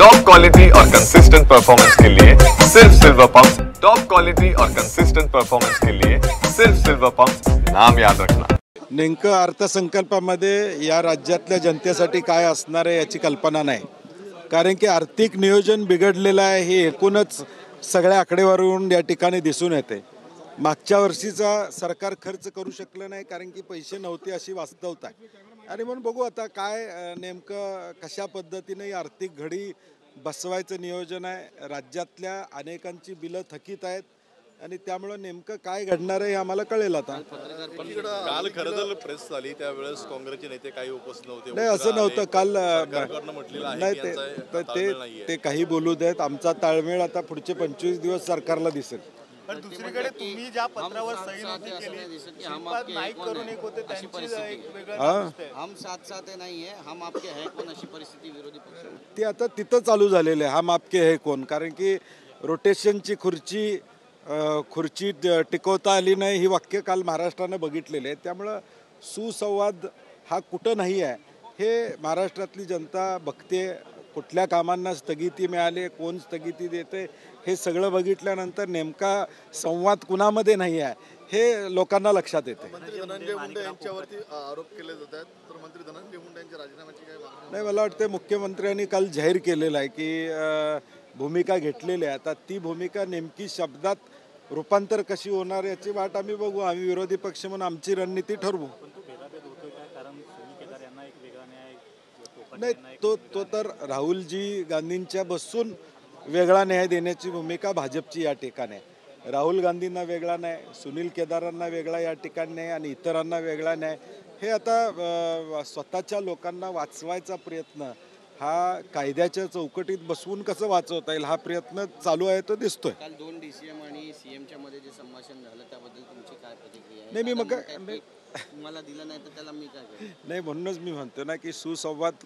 Top quality और consistent performance के लिए सिर्फ सिल्वर पंप। टॉप क्वालिटी और कंसिस्टेंट परफॉर्मेंस के लिए सिर्फ सिल्वर पंप, नाम याद रखना। नेमकं अर्थसंकल्पामध्ये या राज्यातल्या जनतेसाठी काय असणार आहे याची कल्पना नाही, कारण की आर्थिक नियोजन बिघडलेलं आहे हे एकूणच सगळ्या आकडेवारीवरून या ठिकाणी दिसून येते। मागच्या वर्षीचा सरकार खर्च करू शकलं नाही कारण की पैसे नव्हते अशी वास्तवता आहे, आणि म्हणून बघू आता काय नेमकं कशा पद्धतीने आर्थिक घडी बसवायचं नियोजन आहे। राज्यातल्या अनेकांची बिलं थकीत आहेत आणि त्यामुळे नेमकं काय घडणार आहे हे आम्हाला कळेल आता। काल खरं तर प्रेस झाली त्यावेळेस काँग्रेसचे नेते काही उपस्थित नव्हते। नाही असं नव्हतं काल, नाही ते काही बोलू देत। आमचा ताळमेळ आता पुढचे 25 दिवस सरकारला दिसेल। पण दुसरीकडे तुम्ही ज्या पत्रावर सही नव्हती केली, श्रीपाद नाईक करून एक होते त्यांची एक वेगळं दिसतंय। हम साथ साथ है नहीं है, हम आपके हैं कोण अशी परिस्थिती विरोधी पक्ष ती आता तिथं चालू झालेलं आहे। हम आपके है कोण, कारण की रोटेशनची खुर्ची टिकवता आली नाही ही वाक्य काल महाराष्ट्रानं बघितलेले आहे। त्यामुळं सुसंवाद हा कुठं नाही आहे हे महाराष्ट्रातली जनता बघते। कुठल्या कामांना स्थगिती मिळाली, कोण स्थगिती देते हे सगळं बघितल्यानंतर नेमका संवाद कुणामध्ये नाही आहे हे लोकांना लक्षात येते। मंत्री धनंजय मुंडे यांच्यावरती आरोप केले जात आहेत, तर मंत्री धनंजय मुंडे यांच्या राजीनाम्याची काय मागणी? नाही, मला वाटतं मुख्यमंत्र्यांनी काल जाहीर केलेलं आहे की भूमिका घेतलेली आहे। आता ती भूमिका नेमकी शब्दात रूपांतर कशी होणार याची वाट आम्ही बघू। आम्ही विरोधी पक्ष म्हणून आमची रणनीती ठरवू। नाही, तो तर राहुलजी गांधींच्या बसून वेगळा न्याय देण्याची भूमिका भाजपची या ठिकाणी आहे। राहुल गांधींना वेगळा न्याय, सुनील केदारांना वेगळा या ठिकाणी न्याय आणि इतरांना वेगळा न्याय, हे आता स्वतःच्या लोकांना वाचवायचा प्रयत्न हा कायद्याच्या चौकटीत बसवून कसं वाचवता येईल हा प्रयत्न चालू आहे तो दिसतोय। काल 2 DCM आणि CMच्या मध्ये जे संभाषण झालं त्याबद्दल तुमची काय प्रतिक्रिया आहे? नाही, मी मग तुम्हाला दिलं नाही तर त्याला मी काय करू? नाही, म्हणूनच मी म्हणतो ना की सुसंवाद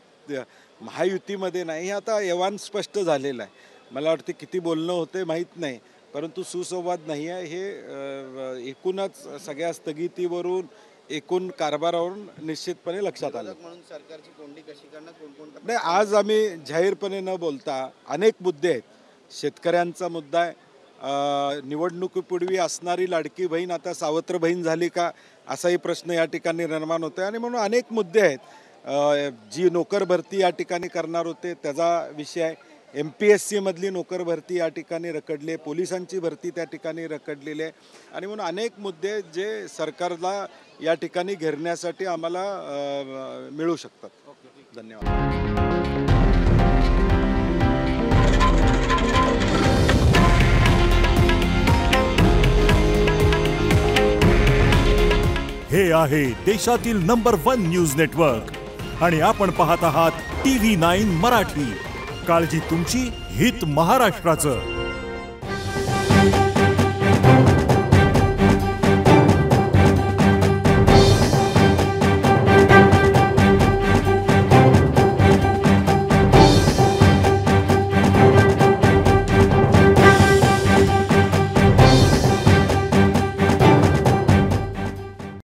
महायुतीमध्ये नाही, हे आता एवान स्पष्ट झालेलं आहे। मला वाटते किती बोलणं होते माहीत नाही, परंतु सुसंवाद नाही आहे हे एकूणच सगळ्या स्थगितीवरून एकूण कारभारावरून निश्चितपणे लक्षात आलं। म्हणून सरकारची कोंडी कशी करणार, कोण नाही, आज आम्ही जाहीरपणे न बोलता अनेक मुद्दे आहेत। शेतकऱ्यांचा मुद्दा आहे, निवडणुकीपूर्वी असणारी लाडकी बहीण आता सावत्र बहीण झाली का असाही प्रश्न या ठिकाणी निर्माण होतो आणि म्हणून अनेक मुद्दे आहेत। जी नोकर भरती या ठिकाणी करणार होते त्याचा विषय आहे। MPSC मधली नोकर भरती या ठिकाणी रखडली, पोलिसांची भरती त्या ठिकाणी रखडलेली आहे आणि म्हणून अनेक मुद्दे जे सरकारला या ठिकाणी घेरण्यासाठी आम्हाला मिळू शकतात। धन्यवाद। हे आहे देशातील नंबर 1 न्यूज नेटवर्क आणि आपण पाहत आहात TV9 मराठी। काळजी तुमची, हित महाराष्ट्राचं।